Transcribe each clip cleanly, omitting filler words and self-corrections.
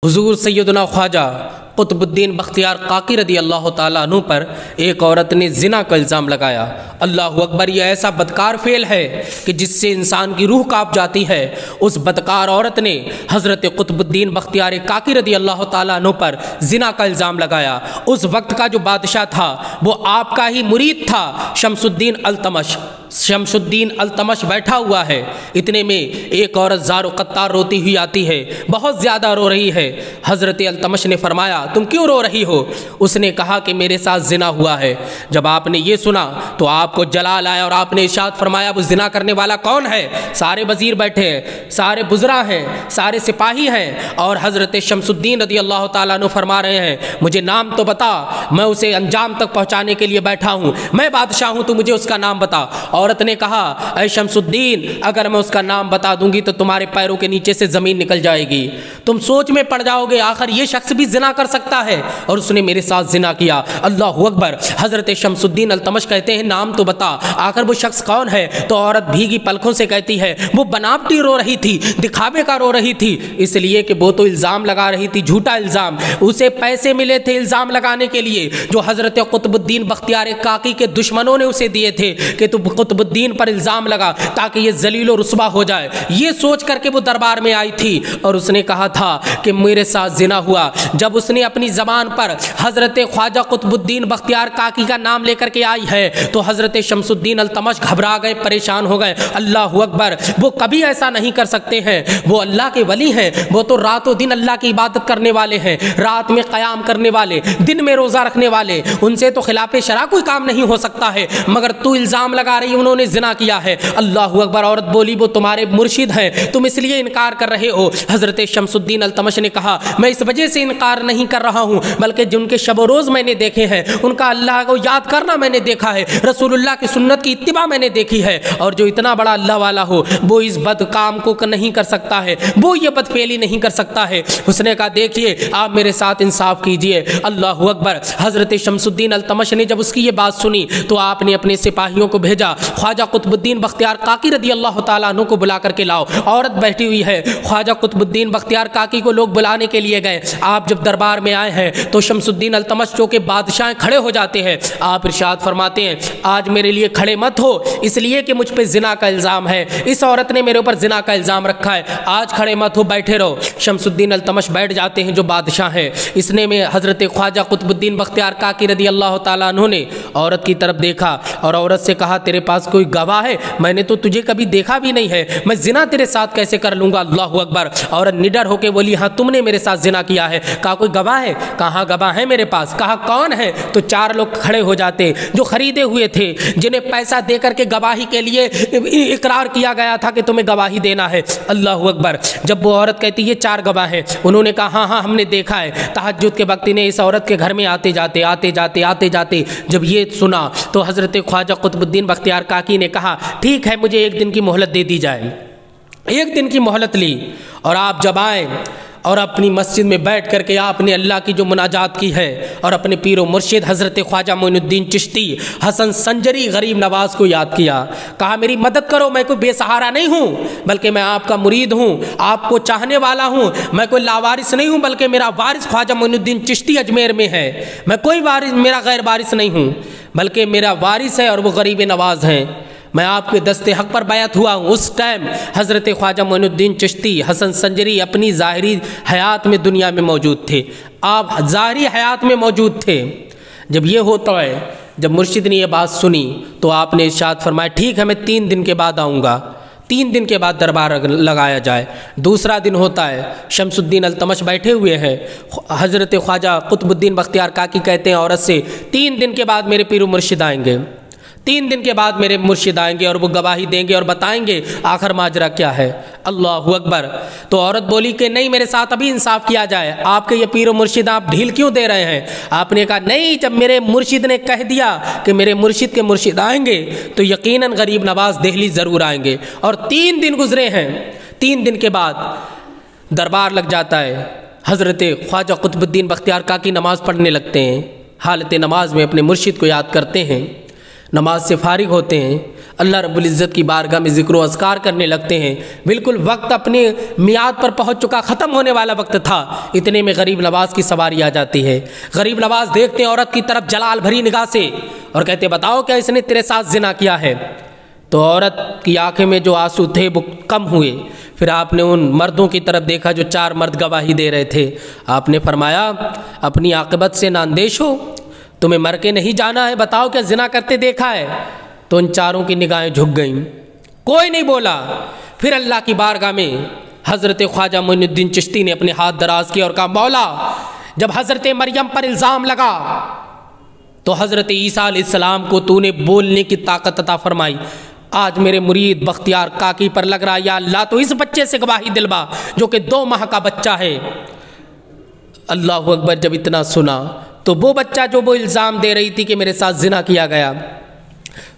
حضور سیدنا خواجہ قطب الدین بختیار کاکی رضی اللہ تعالیٰ عنہ پر ایک عورت نے زنا کا الزام لگایا۔ اللہ اکبر، یہ ایسا بدکار فعل ہے کہ جس سے انسان کی روح کانپ جاتی ہے۔ اس بدکار عورت نے حضرت قطب الدین بختیار کاکی رضی اللہ تعالیٰ عنہ پر زنا کا الزام لگایا۔ اس وقت کا جو بادشاہ تھا وہ آپ کا ہی مرید تھا، شمس الدین التمش بیٹھا ہوا ہے۔ اتنے میں ایک عورت زار و قطار روتی ہوئی آتی ہے، بہت زیادہ رو رہی ہے۔ حضرت التمش نے فرمایا تم کیوں رو رہی ہو؟ اس نے کہا کہ میرے ساتھ زنا ہوا ہے۔ جب آپ نے یہ سنا تو آپ کو جلال آیا اور آپ نے ارشاد فرمایا وہ زنا کرنے والا کون ہے؟ سارے وزیر بیٹھے ہیں، سارے وزراء ہیں، سارے سپاہی ہیں، اور حضرت شمس الدین رضی اللہ تعالیٰ عنہ فرما رہے ہیں مجھے نام تو بتا، میں اسے انجام تک پہنچانے کے لیے بیٹھا ہوں، میں بادشاہ ہوں تو مجھے اس کا نام بتا۔ عورت نے کہا اے شمس الدین، اگر میں اس کا نام بتا دوں گی تو تمہارے پیروں کے نیچے سے زمین نکل جائے گی، تم سوچ میں پڑ جاؤ گے آخر یہ شخص بھی زنا کر سکتا ہے اور اس نے میرے ساتھ زنا کیا۔ اللہ اکبر۔ حضرت شمس الدین التمش کہتے ہیں نام تو بتا، آخر وہ شخص کون ہے؟ تو عورت بھیگی پلکوں سے کہتی ہے وہ بناوٹی رو رہی تھی، دکھاوے کا رو رہی تھی، اس لیے کہ وہ تو الزام لگا رہی تھی، جھوٹا الزام، اسے پیسے ملے تھے الزام لگانے کے لیے جو حضرت قطب الدین بختیار کاکی کے دشمنوں نے اسے دیے تھے کہ تو قطب الدین پر الزام لگا تاکہ یہ ذلیل و رسوا ہو جائے۔ یہ سوچ کر کے وہ دربار میں آئی تھی اور اس نے کہا تھا کہ میرے ساتھ زنا ہوا۔ جب اس نے اپنی زبان پر حضرت خواجہ قطب الدین بختیار کاکی کا نام لے کر کے آئی ہے تو حضرت شمس الدین التمش گھبرا گئے، پریشان ہو گئے۔ اللہ اکبر، وہ کبھی ایسا نہیں کر سکتے ہیں، وہ اللہ کے ولی ہیں، وہ تو رات و دن اللہ کی عبادت کرنے والے ہیں، رات میں قیام کرنے والے، دن میں روزہ رکھنے والے، ان سے تو خلاف شرع کوئی کام نہیں ہو سکتا ہے، مگر تو الزام لگا رہی انہوں نے زنا کیا ہے۔ اللہ اکبر۔ عورت بولی وہ تمہارے مرشد ہیں، تم اس لیے انکار کر رہے ہو۔ حضرت شمس الدین التمش نے کہا میں اس وجہ سے انکار نہیں کر رہا ہوں بلکہ جن کے شب و روز میں نے دیکھے ہیں، ان کا اللہ کو یاد کرنا میں نے دیکھا ہے، رسول اللہ کی سنت کی اتباع میں نے دیکھی ہے، اور جو اتنا بڑا اللہ والا ہو وہ اس بد کام کو نہیں کر سکتا ہے، وہ یہ بد فعلی نہیں کر سکتا ہے۔ اس نے کہا دیکھیے آپ میرے ساتھ انصاف کیجئے۔ اللہ اکبر۔ حضرت شمس الدین التمش نے جب اس کی یہ بات سنی تو آپ نے اپنے سپاہیوں کو بھیجا خواجہ قطب الدین بختیار کاکی رضی اللہ تعالیٰ عنہ کو بلا کر کے لاؤ۔ عورت بیٹھی ہوئی ہے، خواجہ قطب الدین بختیار کاکی کو لوگ بلانے کے لیے گئے۔ آپ جب دربار میں آئے ہیں تو شمس الدین التمش جو کہ بادشاہ کھڑے ہو جاتے ہیں، آپ ارشاد فرماتے ہیں آج میرے لیے کھڑے مت ہو اس لیے کہ مجھ پہ زنا کا الزام ہے، اس عورت نے میرے اوپر زنا کا الزام رکھا ہے، آج کھڑے مت ہو، بیٹھے رہو۔ شمس الدین التمش بیٹھ جاتے ہیں جو بادشاہ ہیں۔ اس نے میں حضرت خواجہ قطب الدین بختیار کاکی رضی اللہ تعالیٰ عنہ نے عورت کی طرف دیکھا اور عورت سے کہا تیرے پاس کوئی گواہ ہے؟ میں نے تو تجھے کبھی دیکھا بھی نہیں ہے، میں زنا تیرے ساتھ کیسے کر لوں گا؟ اللہ اکبر۔ عورت نڈر ہو کے بولی ہاں تم نے میرے ساتھ زنا کیا ہے۔ کہا کوئی گواہ ہے؟ کہا گواہ ہے میرے پاس۔ کہا کون ہے؟ تو چار لوگ کھڑے ہو جاتے جو خریدے ہوئے تھے، جنہیں پیسہ دے کر کے گواہی کے لیے اقرار کیا گیا تھا کہ تمہیں گواہی دینا ہے۔ اللہ اکبر۔ جب وہ عورت کہتی یہ چار گواہ ہیں، انہوں نے کہا ہاں ہم نے دیکھا ہے، تہجد کے وقت نے اس عورت کے گھر میں آتے جاتے جب یہ سنا تو حضرت خواجہ قطب الدین بختیار کاکی نے کہا ٹھیک ہے مجھے ایک دن کی مہلت دے دی جائے۔ ایک دن کی مہلت لی اور آپ جب آئیں اور اپنی مسجد میں بیٹھ کر کے آپ نے اللہ کی جو مناجات کی ہے اور اپنے پیر و مرشد حضرت خواجہ معین الدین چشتی حسن سنجری غریب نواز کو یاد کیا، کہا میری مدد کرو، میں کوئی بے سہارا نہیں ہوں بلکہ میں آپ کا مرید ہوں، آپ کو چاہنے والا ہوں، میں کوئی لاوارث نہیں ہوں بلکہ میرا وارث خواجہ معین الدین چشتی اجمیر میں ہے، میں کوئی وارث میرا غیر وارث نہیں ہوں بلکہ میرا وارث ہے اور وہ غریب نواز ہیں، میں آپ کے دست حق پر بیعت ہوا ہوں۔ اس ٹائم حضرت خواجہ معین الدین چشتی حسن سنجری اپنی ظاہری حیات میں دنیا میں موجود تھے، آپ ظاہری حیات میں موجود تھے۔ جب یہ ہوتا ہے، جب مرشد نے یہ بات سنی تو آپ نے ارشاد فرمایا ٹھیک ہے میں 3 دن کے بعد آؤں گا، 3 دن کے بعد دربار لگایا جائے۔ دوسرا دن ہوتا ہے، شمس الدین التمش بیٹھے ہوئے ہیں، حضرت خواجہ قطب الدین بختیار کاکی کہتے ہیں عورت سے 3 دن کے بعد میرے پیر و مرشد آئیں گے، 3 دن کے بعد میرے مرشد آئیں گے اور وہ گواہی دیں گے اور بتائیں گے آخر ماجرا کیا ہے۔ اللہ اکبر۔ تو عورت بولی کہ نہیں میرے ساتھ ابھی انصاف کیا جائے، آپ کے یہ پیر و مرشد آپ ڈھیل کیوں دے رہے ہیں؟ آپ نے کہا نہیں جب میرے مرشد نے کہہ دیا کہ میرے مرشد کے مرشد آئیں گے تو یقیناً غریب نواز دہلی ضرور آئیں گے، اور 3 دن گزرے ہیں، 3 دن کے بعد دربار لگ جاتا ہے۔ حضرت خواجہ قطب الدین بختیار کاکی نماز پڑھنے لگتے ہیں، حالت نماز میں اپنے مرشد کو یاد کرتے ہیں، نماز سے فارغ ہوتے ہیں، اللہ رب العزت کی بارگاہ میں ذکر و اذکار کرنے لگتے ہیں۔ بالکل وقت اپنے میعاد پر پہنچ چکا، ختم ہونے والا وقت تھا، اتنے میں غریب نواز کی سواری آ جاتی ہے۔ غریب نواز دیکھتے ہیں عورت کی طرف جلال بھری نگاہ سے اور کہتے بتاؤ کیا اس نے تیرے ساتھ زنا کیا ہے؟ تو عورت کی آنکھیں میں جو آنسو تھے وہ کم ہوئے۔ پھر آپ نے ان مردوں کی طرف دیکھا جو 4 مرد گواہی دے رہے تھے۔ آپ نے فرمایا اپنی عاقبت سے نہ اندیش ہو، تمہیں مر کے نہیں جانا ہے، بتاؤ کیا زنا کرتے دیکھا ہے؟ تو ان چاروں کی نگاہیں جھک گئیں، کوئی نہیں بولا۔ پھر اللہ کی بارگاہ میں حضرت خواجہ معین الدین چشتی نے اپنے ہاتھ دراز کیے اور کہا مولا جب حضرت مریم پر الزام لگا تو حضرت عیسیٰ علیہ السلام کو تو نے بولنے کی طاقت عطا فرمائی، آج میرے مرید بختیار کاکی پر لگ رہا، یا اللہ تو اس بچے سے گواہی دلوا جو کہ 2 ماہ کا بچہ ہے۔ اللہ اکبر۔ جب اتنا سنا تو وہ بچہ جو وہ الزام دے رہی تھی کہ میرے ساتھ زنا کیا گیا،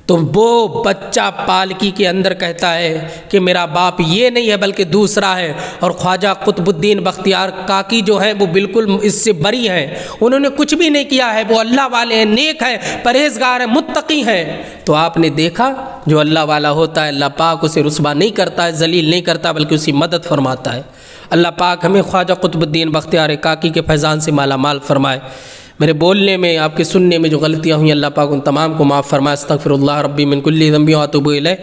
تو وہ بچہ پالکی کے اندر کہتا ہے کہ میرا باپ یہ نہیں ہے بلکہ دوسرا ہے، اور خواجہ قطب الدین بختیار کاکی جو ہے وہ بالکل اس سے بری ہے، انہوں نے کچھ بھی نہیں کیا ہے، وہ اللہ والے ہیں، نیک ہیں، پرہیزگار ہیں، متقی ہیں۔ تو آپ نے دیکھا جو اللہ والا ہوتا ہے اللہ پاک اسے رسوا نہیں کرتا ہے، ذلیل نہیں کرتا بلکہ اسی مدد فرماتا ہے۔ اللہ پاک ہمیں خواجہ قطب الدین بختیار کاکی کے فیضان سے مالا مال فرمائے۔ میرے بولنے میں آپ کے سننے میں جو غلطیاں ہوئیں اللہ پاک ان تمام کو معاف فرمائے۔ استغفر اللہ ربی من کل ذنب و اتوب الیہ۔